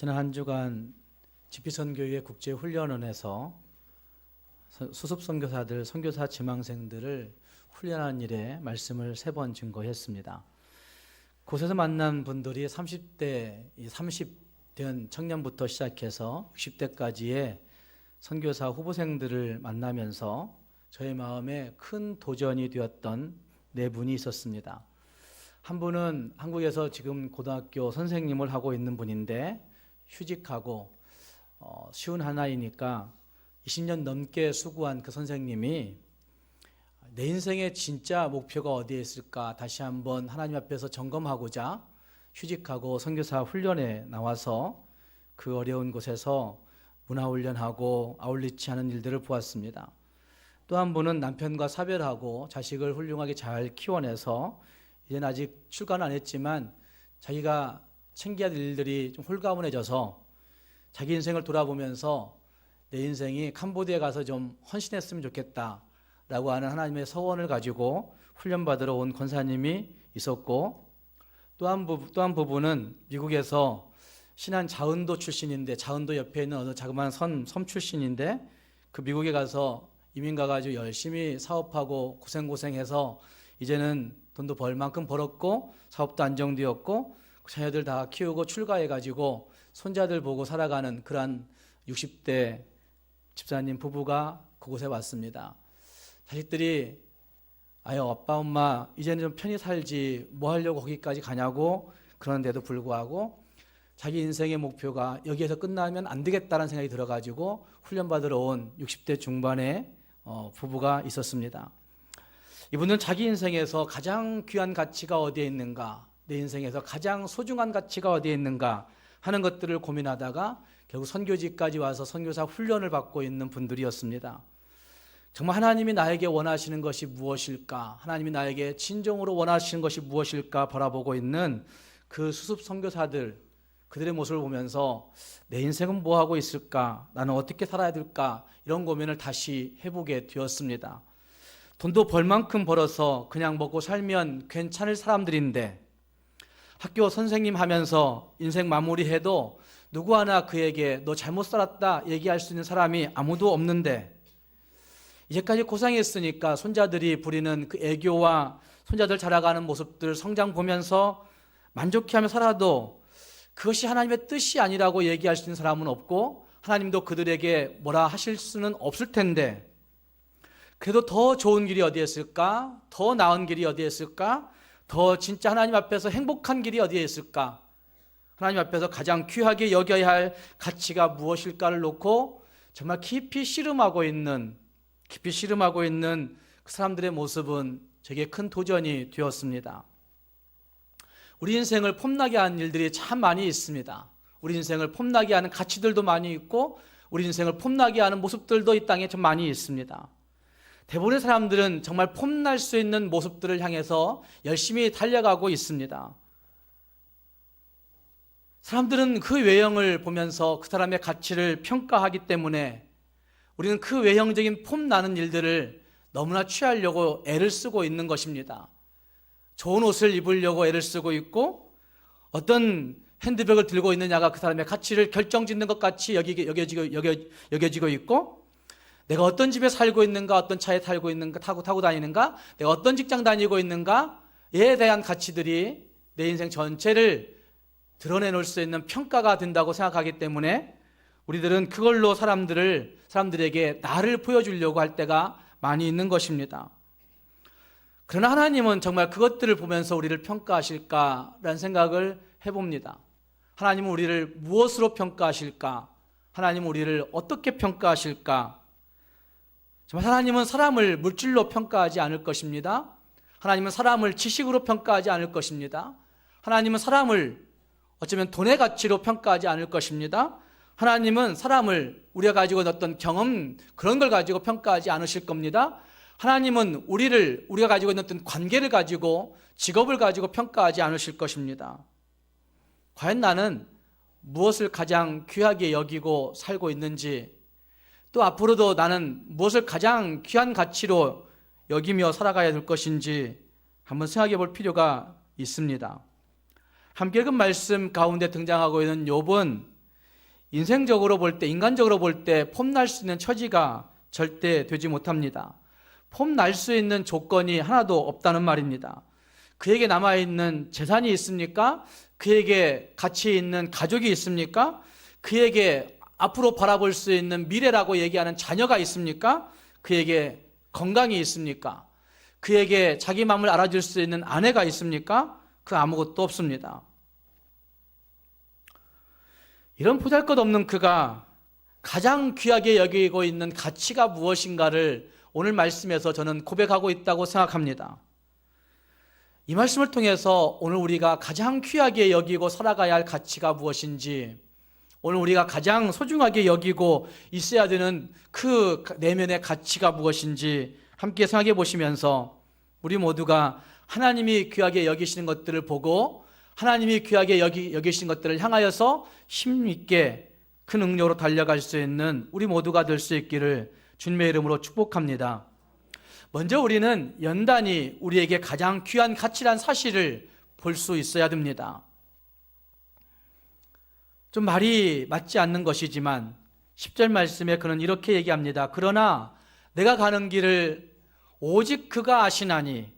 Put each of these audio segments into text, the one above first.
지난 한 주간 GP선교회 국제훈련원에서 수습선교사들, 선교사 지망생들을 훈련하는 일에 말씀을 3번 증거했습니다. 곳에서 만난 분들이 30된 청년부터 시작해서 60대까지의 선교사 후보생들을 만나면서 저의 마음에 큰 도전이 되었던 4분이 있었습니다. 한 분은 한국에서 지금 고등학교 선생님을 하고 있는 분인데 휴직하고 쉬운 하나이니까 20년 넘게 수고한 그 선생님이 내 인생의 진짜 목표가 어디에 있을까 다시 한번 하나님 앞에서 점검하고자 휴직하고 선교사 훈련에 나와서 그 어려운 곳에서 문화훈련하고 아울리치하는 일들을 보았습니다. 또 한 분은 남편과 사별하고 자식을 훌륭하게 잘 키워내서 이제는 아직 출가는 안 했지만 자기가 챙겨야 될 일들이 좀 홀가분해져서 자기 인생을 돌아보면서 내 인생이 캄보디아에 가서 좀 헌신했으면 좋겠다라고 하는 하나님의 서원을 가지고 훈련받으러 온 권사님이 있었고, 또 한 부분은 미국에서 신한 자은도 출신인데, 자은도 옆에 있는 어느 자그마한 섬 출신인데, 그 미국에 가서 이민 가가지고 열심히 사업하고 고생해서 이제는 돈도 벌 만큼 벌었고 사업도 안정되었고 자녀들 다 키우고 출가해가지고 손자들 보고 살아가는 그러한 60대 집사님 부부가 그곳에 왔습니다. 자식들이 아유 아빠 엄마 이제는 좀 편히 살지 뭐 하려고 거기까지 가냐고 그러는데도 불구하고 자기 인생의 목표가 여기에서 끝나면 안 되겠다는 생각이 들어가지고 훈련받으러 온 60대 중반의 부부가 있었습니다. 이분은 자기 인생에서 가장 귀한 가치가 어디에 있는가, 내 인생에서 가장 소중한 가치가 어디에 있는가 하는 것들을 고민하다가 결국 선교지까지 와서 선교사 훈련을 받고 있는 분들이었습니다. 정말 하나님이 나에게 원하시는 것이 무엇일까, 하나님이 나에게 진정으로 원하시는 것이 무엇일까 바라보고 있는 그 수습 선교사들, 그들의 모습을 보면서 내 인생은 뭐 하고 있을까, 나는 어떻게 살아야 될까, 이런 고민을 다시 해보게 되었습니다. 돈도 벌 만큼 벌어서 그냥 먹고 살면 괜찮을 사람들인데 학교 선생님 하면서 인생 마무리해도 누구 하나 그에게 너 잘못 살았다 얘기할 수 있는 사람이 아무도 없는데, 이제까지 고생했으니까 손자들이 부리는 그 애교와 손자들 자라가는 모습들 성장 보면서 만족해하며 살아도 그것이 하나님의 뜻이 아니라고 얘기할 수 있는 사람은 없고 하나님도 그들에게 뭐라 하실 수는 없을 텐데, 그래도 더 좋은 길이 어디에 있을까? 더 나은 길이 어디에 있을까? 더 진짜 하나님 앞에서 행복한 길이 어디에 있을까? 하나님 앞에서 가장 귀하게 여겨야 할 가치가 무엇일까를 놓고 정말 깊이 씨름하고 있는 그 사람들의 모습은 제게 큰 도전이 되었습니다. 우리 인생을 폼나게 하는 일들이 참 많이 있습니다. 우리 인생을 폼나게 하는 가치들도 많이 있고 우리 인생을 폼나게 하는 모습들도 이 땅에 좀 많이 있습니다. 대부분의 사람들은 정말 폼날 수 있는 모습들을 향해서 열심히 달려가고 있습니다. 사람들은 그 외형을 보면서 그 사람의 가치를 평가하기 때문에 우리는 그 외형적인 폼나는 일들을 너무나 취하려고 애를 쓰고 있는 것입니다. 좋은 옷을 입으려고 애를 쓰고 있고 어떤 핸드백을 들고 있느냐가 그 사람의 가치를 결정짓는 것 같이 여겨지고 있고, 내가 어떤 집에 살고 있는가, 어떤 차에 타고 다니는가, 내가 어떤 직장 다니고 있는가에 대한 가치들이 내 인생 전체를 드러내놓을 수 있는 평가가 된다고 생각하기 때문에 우리들은 그걸로 사람들에게 나를 보여주려고 할 때가 많이 있는 것입니다. 그러나 하나님은 정말 그것들을 보면서 우리를 평가하실까라는 생각을 해봅니다. 하나님은 우리를 무엇으로 평가하실까? 하나님은 우리를 어떻게 평가하실까? 정말 하나님은 사람을 물질로 평가하지 않을 것입니다. 하나님은 사람을 지식으로 평가하지 않을 것입니다. 하나님은 사람을 어쩌면 돈의 가치로 평가하지 않을 것입니다. 하나님은 사람을 우리가 가지고 있는 어떤 경험, 그런 걸 가지고 평가하지 않으실 겁니다. 하나님은 우리가 가지고 있는 어떤 관계를 가지고, 직업을 가지고 평가하지 않으실 것입니다. 과연 나는 무엇을 가장 귀하게 여기고 살고 있는지, 또 앞으로도 나는 무엇을 가장 귀한 가치로 여기며 살아가야 될 것인지 한번 생각해 볼 필요가 있습니다. 함께 읽은 말씀 가운데 등장하고 있는 욥은 인생적으로 볼 때, 인간적으로 볼 때 폼날 수 있는 처지가 절대 되지 못합니다. 폼날 수 있는 조건이 하나도 없다는 말입니다. 그에게 남아있는 재산이 있습니까? 그에게 가치 있는 가족이 있습니까? 그에게 앞으로 바라볼 수 있는 미래라고 얘기하는 자녀가 있습니까? 그에게 건강이 있습니까? 그에게 자기 마음을 알아줄 수 있는 아내가 있습니까? 그 아무것도 없습니다. 이런 보잘것없는 그가 가장 귀하게 여기고 있는 가치가 무엇인가를 오늘 말씀에서 저는 고백하고 있다고 생각합니다. 이 말씀을 통해서 오늘 우리가 가장 귀하게 여기고 살아가야 할 가치가 무엇인지, 오늘 우리가 가장 소중하게 여기고 있어야 되는 그 내면의 가치가 무엇인지 함께 생각해 보시면서 우리 모두가 하나님이 귀하게 여기시는 것들을 보고 하나님이 귀하게 여기시는 것들을 향하여서 힘있게 그 능력으로 달려갈 수 있는 우리 모두가 될 수 있기를 주님의 이름으로 축복합니다. 먼저 우리는 연단이 우리에게 가장 귀한 가치란 사실을 볼 수 있어야 됩니다. 좀 말이 맞지 않는 것이지만 10절 말씀에 그는 이렇게 얘기합니다. 그러나 내가 가는 길을 오직 그가 아시나니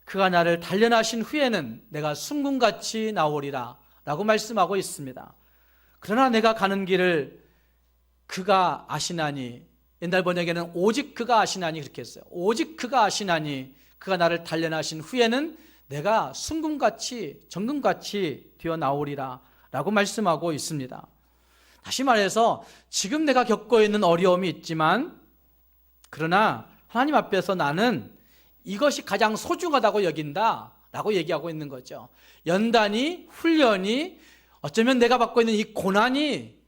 그가 나를 단련하신 후에는 내가 순금같이 나오리라 라고 말씀하고 있습니다. 그러나 내가 가는 길을 그가 아시나니, 옛날 번역에는 오직 그가 아시나니 그렇게 했어요. 오직 그가 아시나니 그가 나를 단련하신 후에는 내가 순금같이 정금같이 되어나오리라 라고 말씀하고 있습니다. 다시 말해서 지금 내가 겪고 있는 어려움이 있지만 그러나 하나님 앞에서 나는 이것이 가장 소중하다고 여긴다 라고 얘기하고 있는 거죠. 연단이, 훈련이, 어쩌면 내가 받고 있는 이 고난이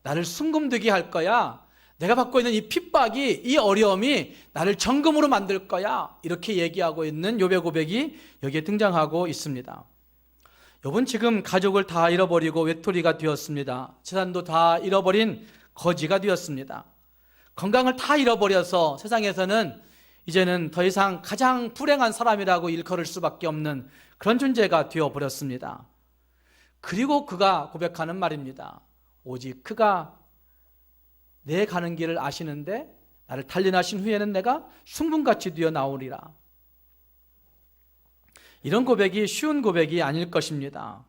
나를 순금되게 할 거야. 내가 받고 있는 이 핍박이, 이 어려움이 나를 정금으로 만들 거야. 이렇게 얘기하고 있는 욥의 고백이 여기에 등장하고 있습니다. 욥은 지금 가족을 다 잃어버리고 외톨이가 되었습니다. 재산도 다 잃어버린 거지가 되었습니다. 건강을 다 잃어버려서 세상에서는 이제는 더 이상 가장 불행한 사람이라고 일컬을 수밖에 없는 그런 존재가 되어버렸습니다. 그리고 그가 고백하는 말입니다. 오직 그가 내 가는 길을 아시는데 나를 단련하신 후에는 내가 순금같이 되어 나오리라. 이런 고백이 쉬운 고백이 아닐 것입니다.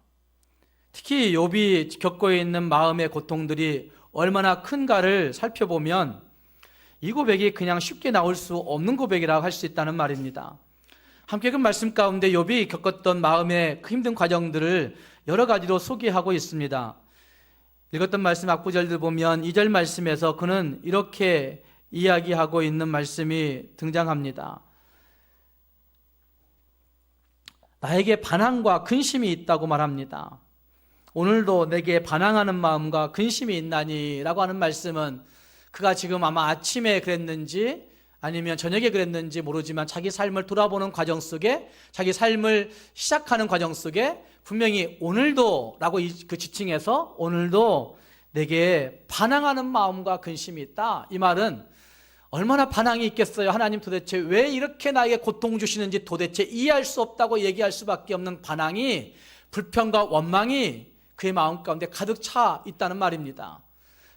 특히 욥이 겪고 있는 마음의 고통들이 얼마나 큰가를 살펴보면 이 고백이 그냥 쉽게 나올 수 없는 고백이라고 할 수 있다는 말입니다. 함께 그 말씀 가운데 욥이 겪었던 마음의 그 힘든 과정들을 여러 가지로 소개하고 있습니다. 읽었던 말씀 앞구절들 보면 2절 말씀에서 그는 이렇게 이야기하고 있는 말씀이 등장합니다. 나에게 반항과 근심이 있다고 말합니다. 오늘도 내게 반항하는 마음과 근심이 있나니 라고 하는 말씀은 그가 지금 아마 아침에 그랬는지 아니면 저녁에 그랬는지 모르지만 자기 삶을 돌아보는 과정 속에, 자기 삶을 시작하는 과정 속에 분명히 오늘도 라고 그 지칭해서 오늘도 내게 반항하는 마음과 근심이 있다. 이 말은 얼마나 반항이 있겠어요. 하나님 도대체 왜 이렇게 나에게 고통 주시는지 도대체 이해할 수 없다고 얘기할 수밖에 없는 반항이, 불평과 원망이 그의 마음 가운데 가득 차 있다는 말입니다.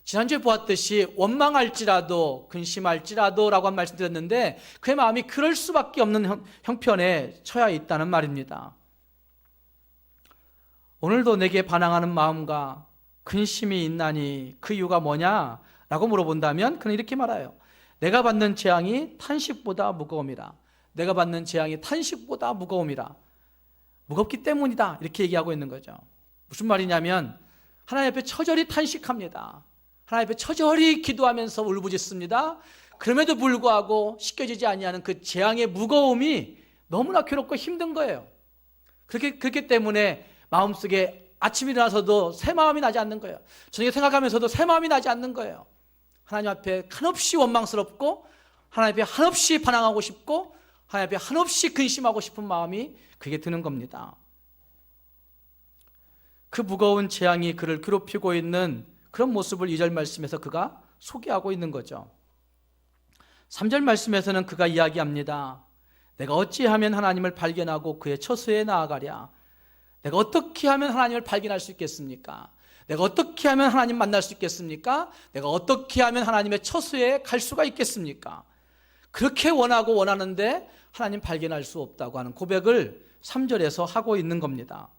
지난주에 보았듯이 원망할지라도 근심할지라도 라고 한 말씀 드렸는데 그의 마음이 그럴 수밖에 없는 형편에 처해 있다는 말입니다. 오늘도 내게 반항하는 마음과 근심이 있나니 그 이유가 뭐냐? 라고 물어본다면 그는 이렇게 말해요. 내가 받는 재앙이 탄식보다 무거움이라. 내가 받는 재앙이 탄식보다 무거움이라. 무겁기 때문이다. 이렇게 얘기하고 있는 거죠. 무슨 말이냐면 하나님 앞에 처절히 탄식합니다. 하나님 앞에 처절히 기도하면서 울부짖습니다. 그럼에도 불구하고 씻겨지지 아니하는 그 재앙의 무거움이 너무나 괴롭고 힘든 거예요. 그렇기 때문에 마음속에 아침에 일어나서도 새 마음이 나지 않는 거예요. 저녁에 생각하면서도 새 마음이 나지 않는 거예요. 하나님 앞에 한없이 원망스럽고 하나님 앞에 한없이 반항하고 싶고 하나님 앞에 한없이 근심하고 싶은 마음이 그게 드는 겁니다. 그 무거운 재앙이 그를 괴롭히고 있는 그런 모습을 2절 말씀에서 그가 소개하고 있는 거죠. 3절 말씀에서는 그가 이야기합니다. 내가 어찌하면 하나님을 발견하고 그의 처소에 나아가랴. 내가 어떻게 하면 하나님을 발견할 수 있겠습니까? 내가 어떻게 하면 하나님 만날 수 있겠습니까? 내가 어떻게 하면 하나님의 처소에 갈 수가 있겠습니까? 그렇게 원하고 원하는데 하나님 발견할 수 없다고 하는 고백을 3절에서 하고 있는 겁니다.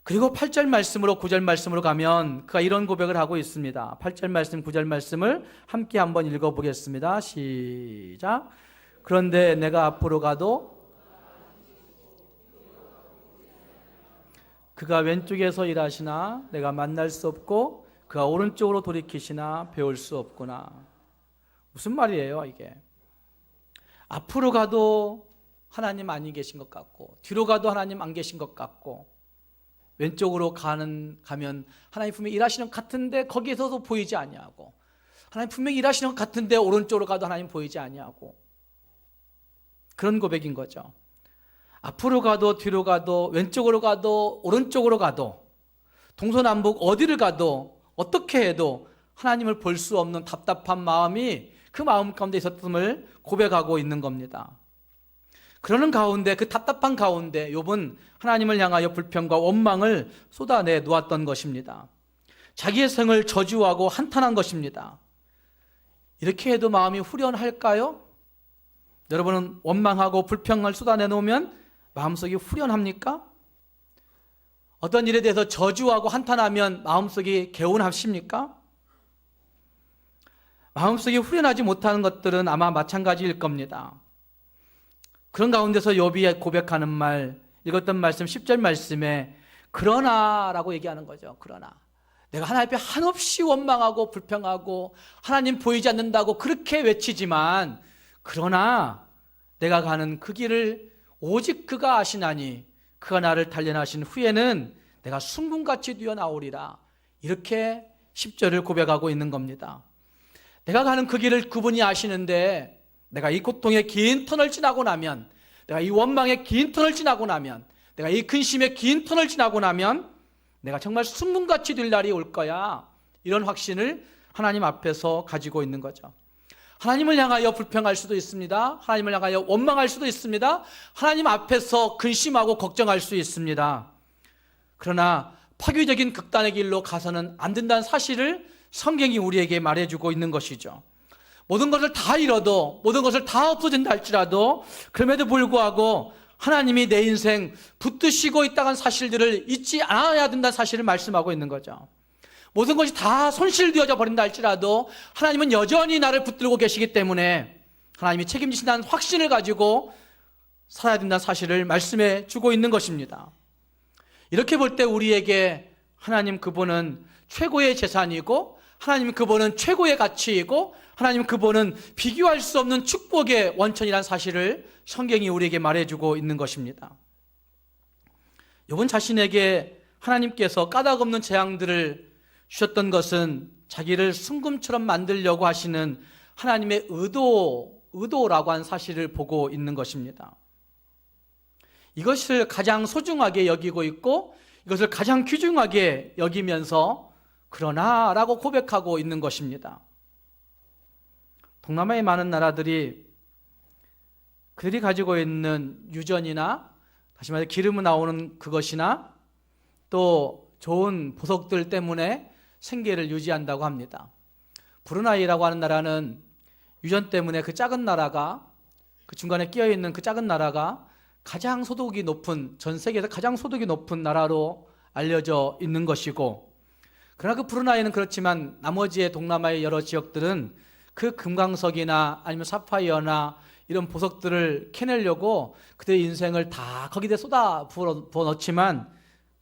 그리고 8절 말씀으로 9절 말씀으로 가면 그가 이런 고백을 하고 있습니다. 8절 말씀 9절 말씀을 함께 한번 읽어보겠습니다. 시작. 그런데 내가 앞으로 가도 그가 왼쪽에서 일하시나 내가 만날 수 없고 그가 오른쪽으로 돌이키시나 배울 수 없구나. 무슨 말이에요 이게? 앞으로 가도 하나님 아니 계신 것 같고 뒤로 가도 하나님 안 계신 것 같고 왼쪽으로 가면 하나님 분명히 일하시는 것 같은데 거기에서도 보이지 아니하고 하나님 분명히 일하시는 것 같은데 오른쪽으로 가도 하나님 보이지 아니하고 그런 고백인 거죠. 앞으로 가도 뒤로 가도 왼쪽으로 가도 오른쪽으로 가도 동서남북 어디를 가도 어떻게 해도 하나님을 볼 수 없는 답답한 마음이 그 마음 가운데 있었음을 고백하고 있는 겁니다. 그러는 가운데 그 답답한 가운데 욥은 하나님을 향하여 불평과 원망을 쏟아내 놓았던 것입니다. 자기의 생을 저주하고 한탄한 것입니다. 이렇게 해도 마음이 후련할까요? 여러분은 원망하고 불평을 쏟아내 놓으면 마음속이 후련합니까? 어떤 일에 대해서 저주하고 한탄하면 마음속이 개운하십니까? 마음속이 후련하지 못하는 것들은 아마 마찬가지일 겁니다. 그런 가운데서 욥이 고백하는 말, 읽었던 말씀 10절 말씀에 그러나라고 얘기하는 거죠. 그러나 내가 하나님 앞에 한없이 원망하고 불평하고 하나님 보이지 않는다고 그렇게 외치지만 그러나 내가 가는 그 길을 오직 그가 아시나니 그가 나를 단련하신 후에는 내가 순금같이 뛰어나오리라. 이렇게 10절을 고백하고 있는 겁니다. 내가 가는 그 길을 그분이 아시는데 내가 이 고통의 긴 터널 지나고 나면, 내가 이 원망의 긴 터널 지나고 나면, 내가 이 근심의 긴 터널 지나고 나면 내가 정말 순금같이 될 날이 올 거야. 이런 확신을 하나님 앞에서 가지고 있는 거죠. 하나님을 향하여 불평할 수도 있습니다. 하나님을 향하여 원망할 수도 있습니다. 하나님 앞에서 근심하고 걱정할 수 있습니다. 그러나 파괴적인 극단의 길로 가서는 안 된다는 사실을 성경이 우리에게 말해주고 있는 것이죠. 모든 것을 다 잃어도, 모든 것을 다 없어진다 할지라도 그럼에도 불구하고 하나님이 내 인생 붙드시고 있다는 사실들을 잊지 않아야 된다는 사실을 말씀하고 있는 거죠. 모든 것이 다 손실되어져 버린다 할지라도 하나님은 여전히 나를 붙들고 계시기 때문에 하나님이 책임지신다는 확신을 가지고 살아야 된다는 사실을 말씀해 주고 있는 것입니다. 이렇게 볼 때 우리에게 하나님 그분은 최고의 재산이고 하나님 그분은 최고의 가치이고 하나님 그분은 비교할 수 없는 축복의 원천이라는 사실을 성경이 우리에게 말해주고 있는 것입니다. 욥은 자신에게 하나님께서 까닭없는 재앙들을 주셨던 것은 자기를 순금처럼 만들려고 하시는 하나님의 의도라고 하는 사실을 보고 있는 것입니다. 이것을 가장 소중하게 여기고 있고 이것을 가장 귀중하게 여기면서 그러나 라고 고백하고 있는 것입니다. 동남아의 많은 나라들이 그들이 가지고 있는 유전이나 다시 말해 기름이 나오는 그것이나 또 좋은 보석들 때문에 생계를 유지한다고 합니다. 브루나이라고 하는 나라는 유전 때문에 그 작은 나라가 그 중간에 끼어있는 그 작은 나라가 가장 소득이 높은, 전 세계에서 가장 소득이 높은 나라로 알려져 있는 것이고, 그러나 그 브루나이는 그렇지만 나머지의 동남아의 여러 지역들은 그 금광석이나 아니면 사파이어나 이런 보석들을 캐내려고 그들의 인생을 다 거기에 쏟아 부어 넣지만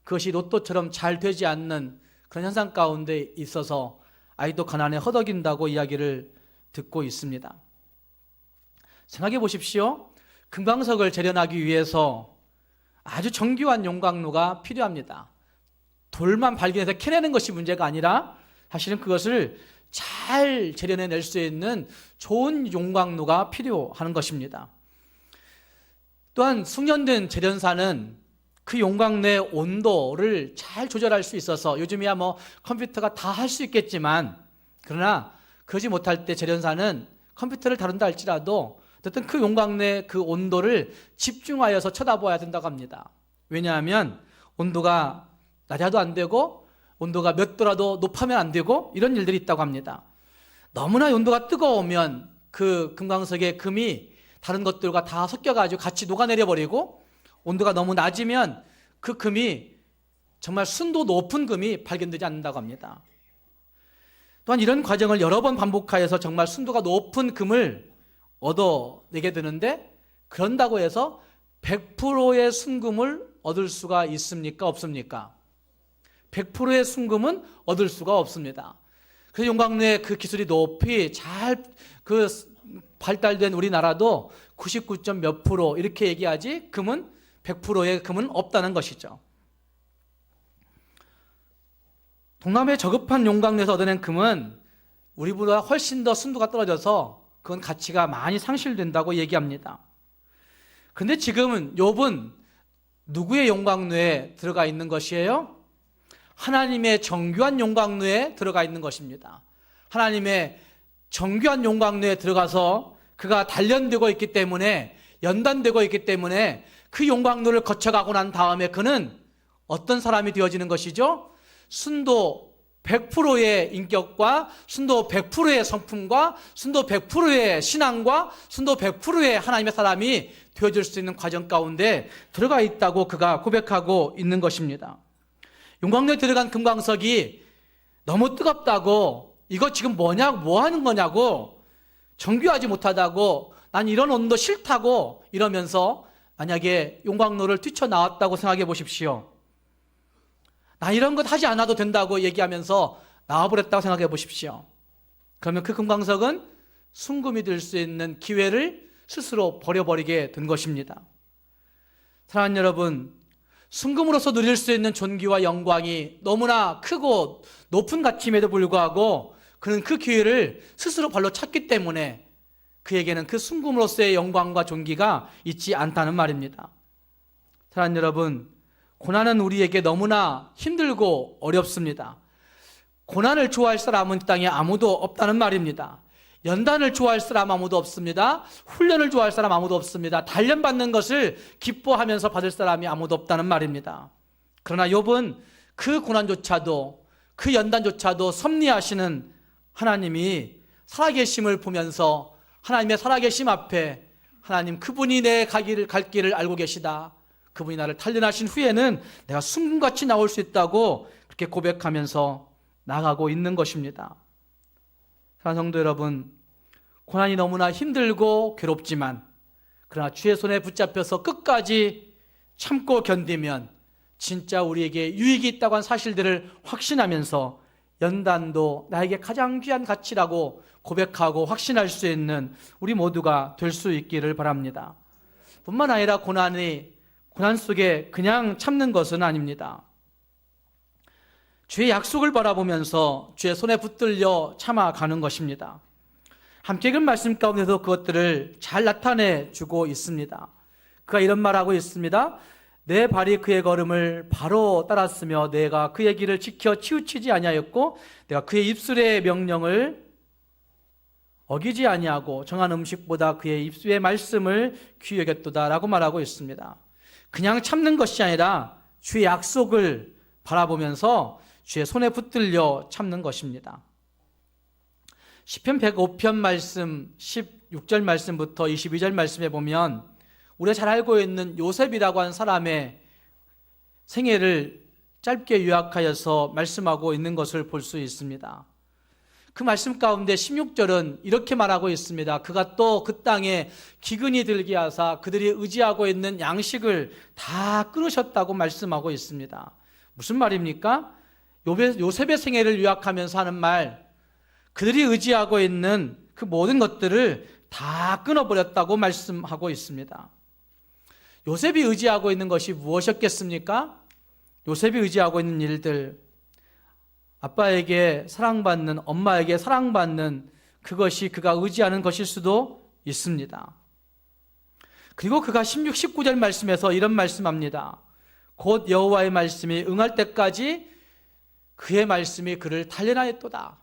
그것이 로또처럼 잘 되지 않는 그런 현상 가운데 있어서 아이도 가난에 허덕인다고 이야기를 듣고 있습니다. 생각해 보십시오. 금광석을 재련하기 위해서 아주 정교한 용광로가 필요합니다. 돌만 발견해서 캐내는 것이 문제가 아니라 사실은 그것을 잘 재련해낼 수 있는 좋은 용광로가 필요한 것입니다. 또한 숙련된 재련사는 그 용광로의 온도를 잘 조절할 수 있어서, 요즘이야 뭐 컴퓨터가 다 할 수 있겠지만, 그러나 그러지 못할 때 재련사는 컴퓨터를 다룬다 할지라도 어쨌든 그 용광로의 그 온도를 집중하여서 쳐다봐야 된다고 합니다. 왜냐하면 온도가 낮아도 안 되고 온도가 몇 도라도 높으면 안 되고 이런 일들이 있다고 합니다. 너무나 온도가 뜨거우면 그 금광석의 금이 다른 것들과 다 섞여가지고 같이 녹아내려 버리고, 온도가 너무 낮으면 그 금이 정말 순도 높은 금이 발견되지 않는다고 합니다. 또한 이런 과정을 여러 번 반복하여서 정말 순도가 높은 금을 얻어내게 되는데, 그런다고 해서 100%의 순금을 얻을 수가 있습니까? 없습니까? 100%의 순금은 얻을 수가 없습니다. 그래서 용광로의 그 기술이 높이 잘 발달된 우리나라도 99점 몇 프로 이렇게 얘기하지, 금은 100%의 금은 없다는 것이죠. 동남아의 저급한 용광로에서 얻어낸 금은 우리보다 훨씬 더 순도가 떨어져서 그건 가치가 많이 상실된다고 얘기합니다. 그런데 지금은 욥은 누구의 용광로에 들어가 있는 것이에요? 하나님의 정교한 용광로에 들어가 있는 것입니다. 하나님의 정교한 용광로에 들어가서 그가 단련되고 있기 때문에, 연단되고 있기 때문에 그 용광로를 거쳐가고 난 다음에 그는 어떤 사람이 되어지는 것이죠? 순도 100%의 인격과 순도 100%의 성품과 순도 100%의 신앙과 순도 100%의 하나님의 사람이 되어질 수 있는 과정 가운데 들어가 있다고 그가 고백하고 있는 것입니다. 용광로에 들어간 금광석이 너무 뜨겁다고, 이거 지금 뭐냐고, 뭐 하는 거냐고, 정교하지 못하다고, 난 이런 온도 싫다고 이러면서 만약에 용광로를 뛰쳐나왔다고 생각해 보십시오. 나 이런 것 하지 않아도 된다고 얘기하면서 나와버렸다고 생각해 보십시오. 그러면 그 금광석은 순금이 될 수 있는 기회를 스스로 버려버리게 된 것입니다. 사랑하는 여러분, 순금으로서 누릴 수 있는 존귀와 영광이 너무나 크고 높은 가치임에도 불구하고 그는 그 기회를 스스로 발로 찼기 때문에 그에게는 그 순금으로서의 영광과 존귀가 있지 않다는 말입니다. 사랑하는 여러분, 고난은 우리에게 너무나 힘들고 어렵습니다. 고난을 좋아할 사람은 이 땅에 아무도 없다는 말입니다. 연단을 좋아할 사람 아무도 없습니다. 훈련을 좋아할 사람 아무도 없습니다. 단련받는 것을 기뻐하면서 받을 사람이 아무도 없다는 말입니다. 그러나 욥은 그 고난조차도, 그 연단조차도 섭리하시는 하나님이 살아계심을 보면서 하나님의 살아계심 앞에, 하나님 그분이 내 갈 길을 알고 계시다, 그분이 나를 단련하신 후에는 내가 순금같이 나올 수 있다고 그렇게 고백하면서 나가고 있는 것입니다. 사랑하는 성도 여러분, 고난이 너무나 힘들고 괴롭지만 그러나 주의 손에 붙잡혀서 끝까지 참고 견디면 진짜 우리에게 유익이 있다고 한 사실들을 확신하면서 연단도 나에게 가장 귀한 가치라고 고백하고 확신할 수 있는 우리 모두가 될 수 있기를 바랍니다. 뿐만 아니라 고난 속에 그냥 참는 것은 아닙니다. 주의 약속을 바라보면서 주의 손에 붙들려 참아가는 것입니다. 함께 읽은 말씀 가운데도 그것들을 잘 나타내 주고 있습니다. 그가 이런 말하고 있습니다. 내 발이 그의 걸음을 바로 따랐으며 내가 그의 길을 지켜 치우치지 아니하였고 내가 그의 입술의 명령을 어기지 아니하고 정한 음식보다 그의 입술의 말씀을 귀히 여겼도다 라고 말하고 있습니다. 그냥 참는 것이 아니라 주의 약속을 바라보면서 주의 손에 붙들려 참는 것입니다. 시편 105편 말씀 16절 말씀부터 22절 말씀에 보면 우리가 잘 알고 있는 요셉이라고 하는 사람의 생애를 짧게 요약하여서 말씀하고 있는 것을 볼 수 있습니다. 그 말씀 가운데 16절은 이렇게 말하고 있습니다. 그가 또 그 땅에 기근이 들게 하사 그들이 의지하고 있는 양식을 다 끊으셨다고 말씀하고 있습니다. 무슨 말입니까? 요셉의 생애를 요약하면서 하는 말, 그들이 의지하고 있는 그 모든 것들을 다 끊어버렸다고 말씀하고 있습니다. 요셉이 의지하고 있는 것이 무엇이었겠습니까? 요셉이 의지하고 있는 일들, 아빠에게 사랑받는, 엄마에게 사랑받는 그것이 그가 의지하는 것일 수도 있습니다. 그리고 그가 16, 19절 말씀에서 이런 말씀합니다. 곧 여호와의 말씀이 응할 때까지 그의 말씀이 그를 단련하였도다.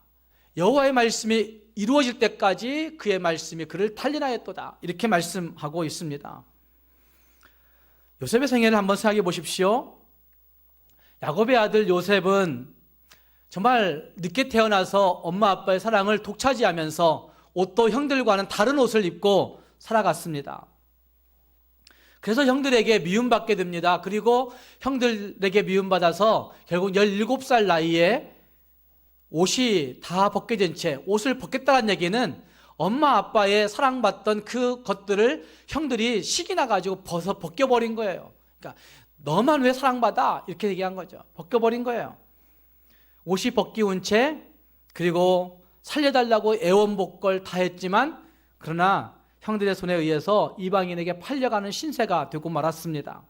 여호와의 말씀이 이루어질 때까지 그의 말씀이 그를 단련하였도다. 이렇게 말씀하고 있습니다. 요셉의 생애를 한번 생각해 보십시오. 야곱의 아들 요셉은 정말 늦게 태어나서 엄마 아빠의 사랑을 독차지하면서 옷도 형들과는 다른 옷을 입고 살아갔습니다. 그래서 형들에게 미움받게 됩니다. 그리고 형들에게 미움받아서 결국 17살 나이에 옷이 다 벗겨진 채, 옷을 벗겠다는 얘기는 엄마 아빠의 사랑받던 그 것들을 형들이 식이 나가지고 벗겨버린 거예요. 그러니까 너만 왜 사랑받아? 이렇게 얘기한 거죠. 벗겨버린 거예요. 옷이 벗기운 채, 그리고 살려달라고 애원복걸 다 했지만 그러나 형들의 손에 의해서 이방인에게 팔려가는 신세가 되고 말았습니다.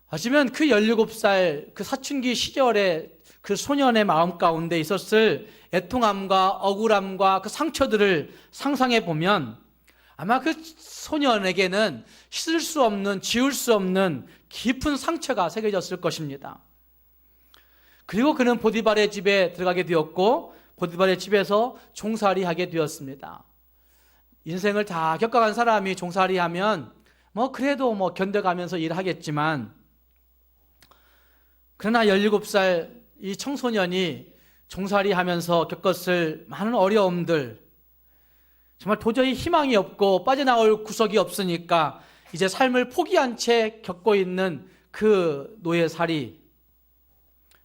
하지만 그 17살 그 사춘기 시절에 그 소년의 마음 가운데 있었을 애통함과 억울함과 그 상처들을 상상해 보면 아마 그 소년에게는 씻을 수 없는, 지울 수 없는 깊은 상처가 새겨졌을 것입니다. 그리고 그는 보디발의 집에 들어가게 되었고 보디발의 집에서 종살이하게 되었습니다. 인생을 다 겪어간 사람이 종살이하면 그래도 견뎌가면서 일하겠지만, 그러나 17살 이 청소년이 종살이하면서 겪었을 많은 어려움들, 정말 도저히 희망이 없고 빠져나올 구석이 없으니까 이제 삶을 포기한 채 겪고 있는 그 노예살이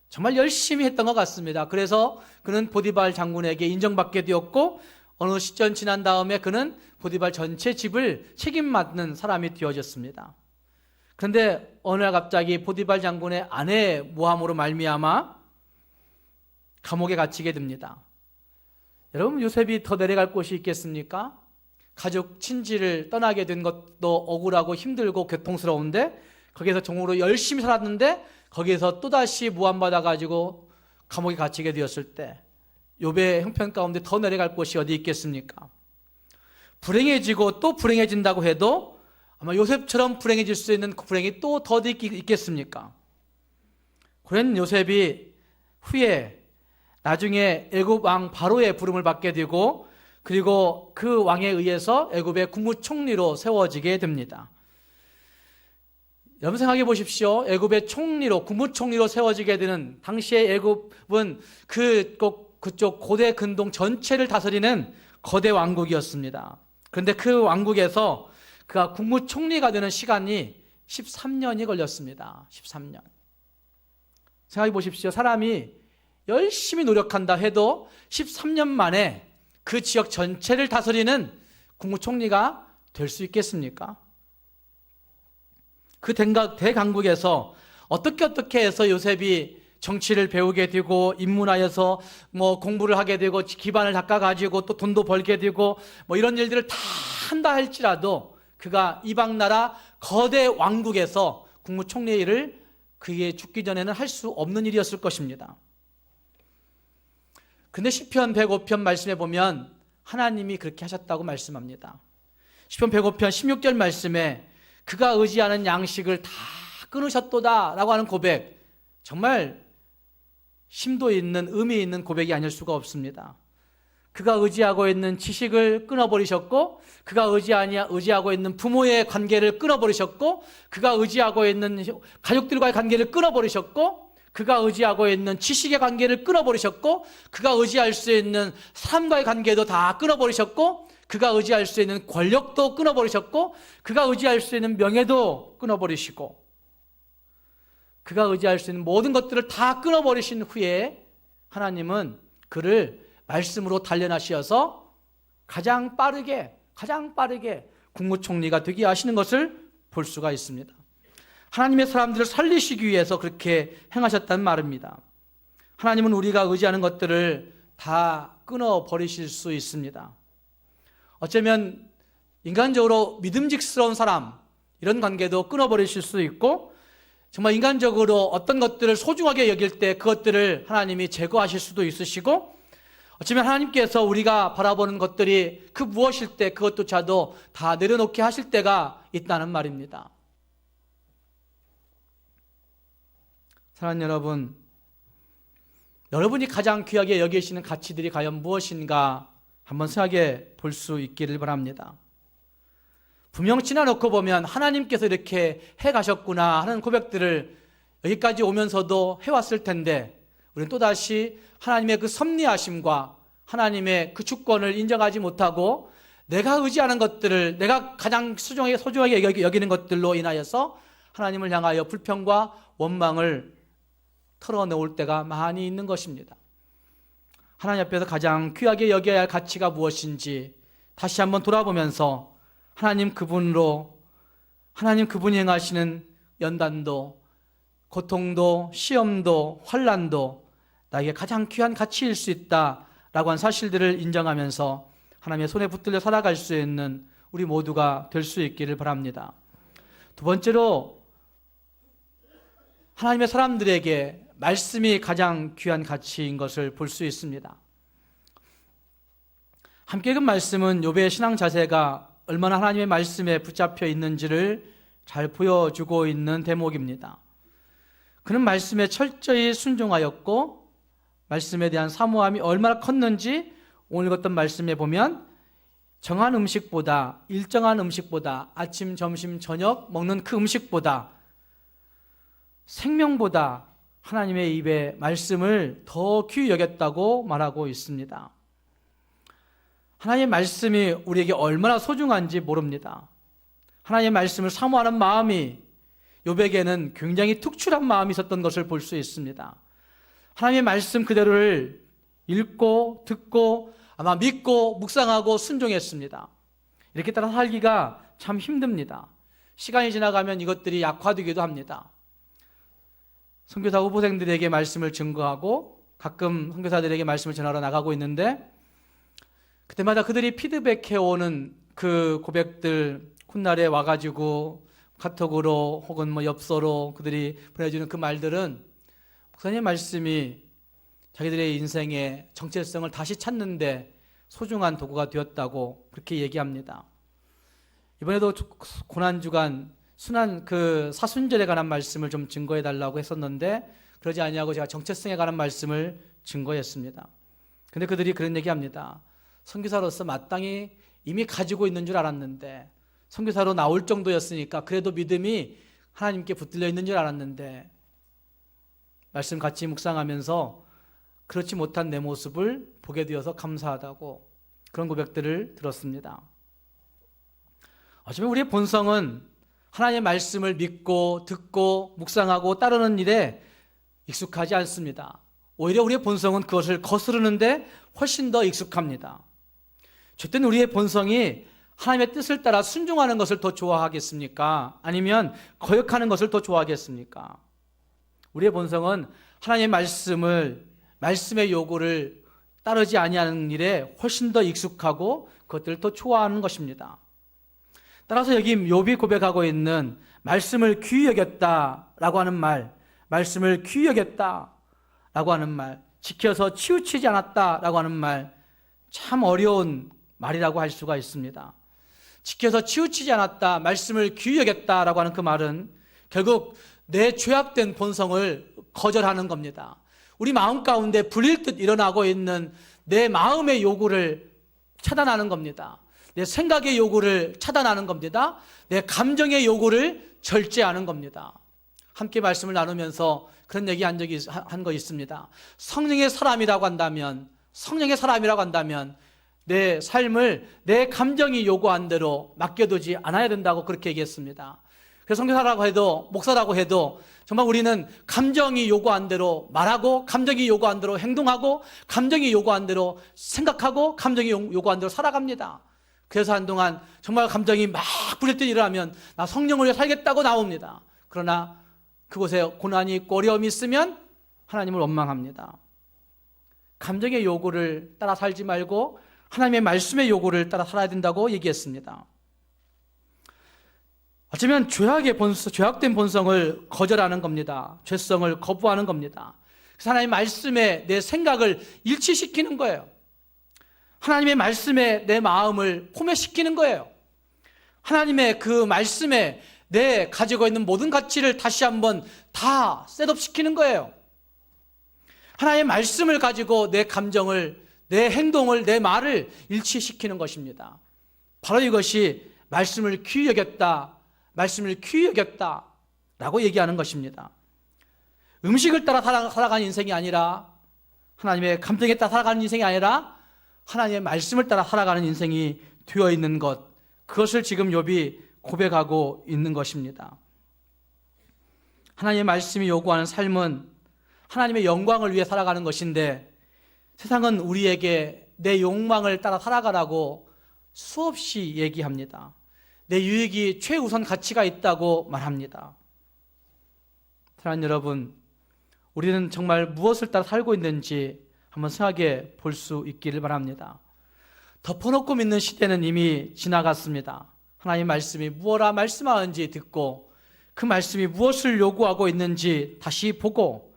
정말 열심히 했던 것 같습니다. 그래서 그는 보디발 장군에게 인정받게 되었고 어느 시점 지난 다음에 그는 보디발 전체 집을 책임맡는 사람이 되어졌습니다. 그런데 어느 날 갑자기 보디발 장군의 아내의 모함으로 말미암아 감옥에 갇히게 됩니다. 여러분, 요셉이 더 내려갈 곳이 있겠습니까? 가족 친지를 떠나게 된 것도 억울하고 힘들고 고통스러운데 거기에서 종으로 열심히 살았는데 거기에서 또다시 모함받아가지고 감옥에 갇히게 되었을 때 욥의 형편 가운데 더 내려갈 곳이 어디 있겠습니까? 불행해지고 또 불행해진다고 해도 아마 요셉처럼 불행해질 수 있는 그 불행이 또 더 있겠습니까? 그런 요셉이 후에 나중에 애굽 왕 바로의 부름을 받게 되고 그리고 그 왕에 의해서 애굽의 국무총리로 세워지게 됩니다. 여러분 생각해 보십시오. 애굽의 총리로, 국무총리로 세워지게 되는 당시의 애굽은 그쪽 고대 근동 전체를 다스리는 거대 왕국이었습니다. 그런데 그 왕국에서 그가 국무총리가 되는 시간이 13년이 걸렸습니다. 13년. 생각해 보십시오. 사람이 열심히 노력한다 해도 13년 만에 그 지역 전체를 다스리는 국무총리가 될 수 있겠습니까? 그 대강국에서 어떻게 해서 요셉이 정치를 배우게 되고 입문하여서 공부를 하게 되고 기반을 닦아가지고 또 돈도 벌게 되고 이런 일들을 다 한다 할지라도 그가 이방 나라 거대 왕국에서 국무총리의 일을 그게 죽기 전에는 할 수 없는 일이었을 것입니다. 근데 시편 105편 말씀에 보면 하나님이 그렇게 하셨다고 말씀합니다. 시편 105편 16절 말씀에 그가 의지하는 양식을 다 끊으셨도다 라고 하는 고백, 정말 심도 있는 의미 있는 고백이 아닐 수가 없습니다. 그가 의지하고 있는 지식을 끊어버리셨고 그가 의지하고 있는 부모의 관계를 끊어버리셨고 그가 의지하고 있는 가족들과의 관계를 끊어버리셨고 그가 의지하고 있는 지식의 관계를 끊어버리셨고 그가 의지할 수 있는 사람과의 관계도 다 끊어버리셨고 그가 의지할 수 있는 권력도 끊어버리셨고 그가 의지할 수 있는 명예도 끊어버리시고 그가 의지할 수 있는 모든 것들을 다 끊어버리신 후에 하나님은 그를 말씀으로 단련하시어서 가장 빠르게 국무총리가 되게 하시는 것을 볼 수가 있습니다. 하나님의 사람들을 살리시기 위해서 그렇게 행하셨다는 말입니다. 하나님은 우리가 의지하는 것들을 다 끊어버리실 수 있습니다. 어쩌면 인간적으로 믿음직스러운 사람, 이런 관계도 끊어버리실 수 있고 정말 인간적으로 어떤 것들을 소중하게 여길 때 그것들을 하나님이 제거하실 수도 있으시고 어쩌면 하나님께서 우리가 바라보는 것들이 그 무엇일 때 그것조차도 다 내려놓게 하실 때가 있다는 말입니다. 사랑하는 여러분, 여러분이 가장 귀하게 여기시는 가치들이 과연 무엇인가 한번 생각해 볼 수 있기를 바랍니다. 분명 지나놓고 보면 하나님께서 이렇게 해가셨구나 하는 고백들을 여기까지 오면서도 해왔을 텐데 우리는 또다시 하나님의 그 섭리하심과 하나님의 그 주권을 인정하지 못하고 내가 의지하는 것들을, 내가 가장 소중하게 여기는 것들로 인하여서 하나님을 향하여 불평과 원망을 털어놓을 때가 많이 있는 것입니다. 하나님 앞에서 가장 귀하게 여겨야 할 가치가 무엇인지 다시 한번 돌아보면서 하나님 그분으로, 하나님 그분이 행하시는 연단도, 고통도, 시험도, 환난도 나에게 가장 귀한 가치일 수 있다라고 한 사실들을 인정하면서 하나님의 손에 붙들려 살아갈 수 있는 우리 모두가 될 수 있기를 바랍니다. 두 번째로, 하나님의 사람들에게 말씀이 가장 귀한 가치인 것을 볼 수 있습니다. 함께 읽은 말씀은 욥의 신앙 자세가 얼마나 하나님의 말씀에 붙잡혀 있는지를 잘 보여주고 있는 대목입니다. 그는 말씀에 철저히 순종하였고 말씀에 대한 사모함이 얼마나 컸는지 오늘 읽었던 말씀에 보면 정한 음식보다, 일정한 음식보다, 아침, 점심, 저녁 먹는 그 음식보다, 생명보다 하나님의 입에 말씀을 더 귀히 여겼다고 말하고 있습니다. 하나님의 말씀이 우리에게 얼마나 소중한지 모릅니다. 하나님의 말씀을 사모하는 마음이 욥에게는 굉장히 특출한 마음이 있었던 것을 볼 수 있습니다. 하나님의 말씀 그대로를 읽고 듣고 아마 믿고 묵상하고 순종했습니다. 이렇게 따라 살기가 참 힘듭니다. 시간이 지나가면 이것들이 약화되기도 합니다. 선교사 후보생들에게 말씀을 증거하고 가끔 선교사들에게 말씀을 전하러 나가고 있는데 그때마다 그들이 피드백해오는 그 고백들, 훗날에 와가지고 카톡으로 혹은 뭐 엽서로 그들이 보내주는 그 말들은 목사님의 말씀이 자기들의 인생의 정체성을 다시 찾는데 소중한 도구가 되었다고 그렇게 얘기합니다. 이번에도 고난주간 순환 그 사순절에 관한 말씀을 좀 증거해 달라고 했었는데 그러지 아니하고 제가 정체성에 관한 말씀을 증거했습니다. 근데 그들이 그런 얘기합니다. 선교사로서 마땅히 이미 가지고 있는 줄 알았는데, 선교사로 나올 정도였으니까 그래도 믿음이 하나님께 붙들려 있는 줄 알았는데, 말씀 같이 묵상하면서 그렇지 못한 내 모습을 보게 되어서 감사하다고 그런 고백들을 들었습니다. 어쩌면 우리의 본성은 하나님의 말씀을 믿고 듣고 묵상하고 따르는 일에 익숙하지 않습니다. 오히려 우리의 본성은 그것을 거스르는데 훨씬 더 익숙합니다. 저때는 우리의 본성이 하나님의 뜻을 따라 순종하는 것을 더 좋아하겠습니까? 아니면 거역하는 것을 더 좋아하겠습니까? 우리의 본성은 하나님의 말씀의 요구를 따르지 아니하는 일에 훨씬 더 익숙하고 그것들을 더 좋아하는 것입니다. 따라서 여기 욥이 고백하고 있는 말씀을 귀히 여겼다라고 하는 말, 말씀을 귀히 여겼다라고 하는 말, 지켜서 치우치지 않았다라고 하는 말, 참 어려운 말이라고 할 수가 있습니다. 지켜서 치우치지 않았다, 말씀을 귀히 여겼다라고 하는 그 말은 결국 내 죄악된 본성을 거절하는 겁니다. 우리 마음 가운데 불일듯 일어나고 있는 내 마음의 요구를 차단하는 겁니다. 내 생각의 요구를 차단하는 겁니다. 내 감정의 요구를 절제하는 겁니다. 함께 말씀을 나누면서 그런 얘기 한 거 있습니다. 성령의 사람이라고 한다면 내 삶을 내 감정이 요구한 대로 맡겨두지 않아야 된다고 그렇게 얘기했습니다. 그래서 선교사라고 해도 목사라고 해도 정말 우리는 감정이 요구한 대로 말하고 감정이 요구한 대로 행동하고 감정이 요구한 대로 생각하고 감정이 요구한 대로 살아갑니다. 그래서 한동안 정말 감정이 막 부릴 때 일어나면 나 성령을 위해 살겠다고 나옵니다. 그러나 그곳에 고난이 있고 어려움이 있으면 하나님을 원망합니다. 감정의 요구를 따라 살지 말고 하나님의 말씀의 요구를 따라 살아야 된다고 얘기했습니다. 어쩌면 죄악된 본성을 거절하는 겁니다. 죄성을 거부하는 겁니다. 그래서 하나님의 말씀에 내 생각을 일치시키는 거예요. 하나님의 말씀에 내 마음을 포맷시키는 거예요. 하나님의 그 말씀에 내 가지고 있는 모든 가치를 다시 한번 다 셋업시키는 거예요. 하나님의 말씀을 가지고 내 감정을, 내 행동을, 내 말을 일치시키는 것입니다. 바로 이것이 말씀을 귀히 여겼다라고 얘기하는 것입니다. 음식을 따라 살아가는 인생이 아니라, 하나님의 감정에 따라 살아가는 인생이 아니라 하나님의 말씀을 따라 살아가는 인생이 되어 있는 것, 그것을 지금 욥이 고백하고 있는 것입니다. 하나님의 말씀이 요구하는 삶은 하나님의 영광을 위해 살아가는 것인데, 세상은 우리에게 내 욕망을 따라 살아가라고 수없이 얘기합니다. 내 유익이 최우선 가치가 있다고 말합니다. 사랑하는 여러분, 우리는 정말 무엇을 따라 살고 있는지 한번 생각해 볼 수 있기를 바랍니다. 덮어놓고 믿는 시대는 이미 지나갔습니다. 하나님의 말씀이 무엇라 말씀하는지 듣고, 그 말씀이 무엇을 요구하고 있는지 다시 보고,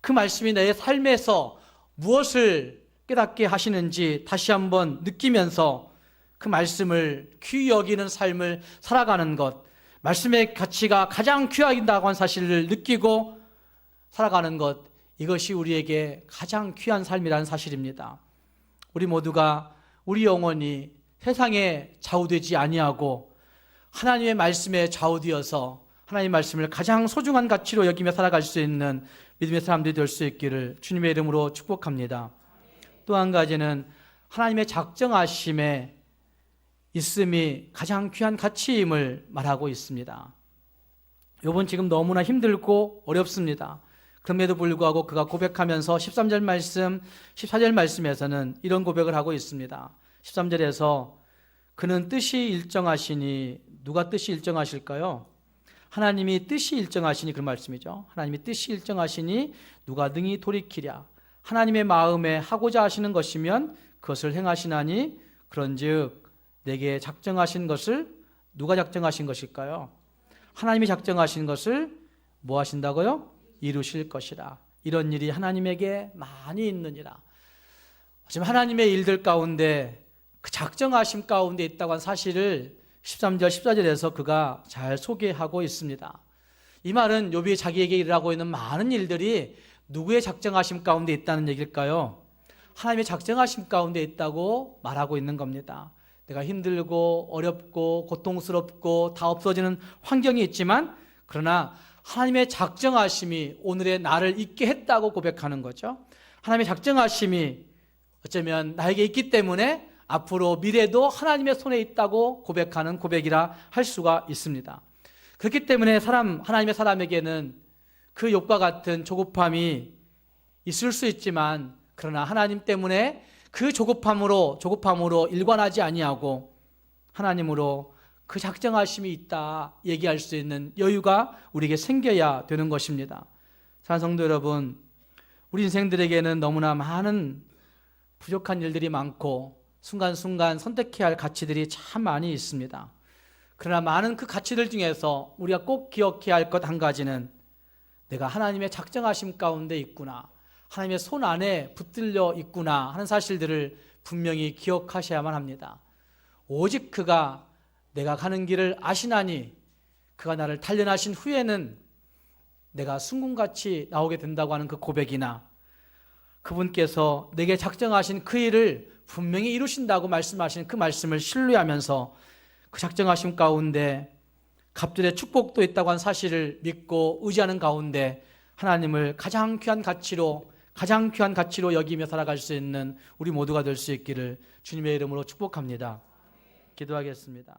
그 말씀이 내 삶에서 무엇을 깨닫게 하시는지 다시 한번 느끼면서 그 말씀을 귀히 여기는 삶을 살아가는 것, 말씀의 가치가 가장 귀하다고 하는 사실을 느끼고 살아가는 것, 이것이 우리에게 가장 귀한 삶이라는 사실입니다. 우리 모두가 우리 영혼이 세상에 좌우되지 아니하고 하나님의 말씀에 좌우되어서 하나님의 말씀을 가장 소중한 가치로 여기며 살아갈 수 있는 믿음의 사람들이 될 수 있기를 주님의 이름으로 축복합니다. 또 한 가지는 하나님의 작정하심에 있음이 가장 귀한 가치임을 말하고 있습니다. 욥은 지금 너무나 힘들고 어렵습니다. 그럼에도 불구하고 그가 고백하면서 13절 말씀, 14절 말씀에서는 이런 고백을 하고 있습니다. 13절에서 그는 뜻이 일정하시니, 누가 뜻이 일정하실까요? 하나님이 뜻이 일정하시니, 그런 말씀이죠. 하나님이 뜻이 일정하시니 누가 능히 돌이키랴. 하나님의 마음에 하고자 하시는 것이면 그것을 행하시나니, 그런즉 내게 작정하신 것을 누가 작정하신 것일까요? 하나님이 작정하신 것을 뭐 하신다고요? 이루실 것이라. 이런 일이 하나님에게 많이 있느니라. 지금 하나님의 일들 가운데 그 작정하심 가운데 있다고 한 사실을 13절, 14절에서 그가 잘 소개하고 있습니다. 이 말은 욥이 자기에게 일하고 있는 많은 일들이 누구의 작정하심 가운데 있다는 얘기일까요? 하나님의 작정하심 가운데 있다고 말하고 있는 겁니다. 내가 힘들고 어렵고 고통스럽고 다 없어지는 환경이 있지만, 그러나 하나님의 작정하심이 오늘의 나를 있게 했다고 고백하는 거죠. 하나님의 작정하심이 어쩌면 나에게 있기 때문에 앞으로 미래도 하나님의 손에 있다고 고백하는 고백이라 할 수가 있습니다. 그렇기 때문에 하나님의 사람에게는 그 욥과 같은 조급함이 있을 수 있지만, 그러나 하나님 때문에 그 조급함으로 일관하지 아니하고 하나님으로 그 작정하심이 있다 얘기할 수 있는 여유가 우리에게 생겨야 되는 것입니다. 사랑하는 성도 여러분, 우리 인생들에게는 너무나 많은 부족한 일들이 많고 순간순간 선택해야 할 가치들이 참 많이 있습니다. 그러나 많은 그 가치들 중에서 우리가 꼭 기억해야 할 것 한 가지는, 내가 하나님의 작정하심 가운데 있구나, 하나님의 손 안에 붙들려 있구나 하는 사실들을 분명히 기억하셔야만 합니다. 오직 그가 내가 가는 길을 아시나니, 그가 나를 단련하신 후에는 내가 순금같이 나오게 된다고 하는 그 고백이나, 그분께서 내게 작정하신 그 일을 분명히 이루신다고 말씀하신 그 말씀을 신뢰하면서 그 작정하심 가운데 갑절의 축복도 있다고 한 사실을 믿고 의지하는 가운데 하나님을 가장 귀한 가치로 여기며 살아갈 수 있는 우리 모두가 될 수 있기를 주님의 이름으로 축복합니다. 기도하겠습니다.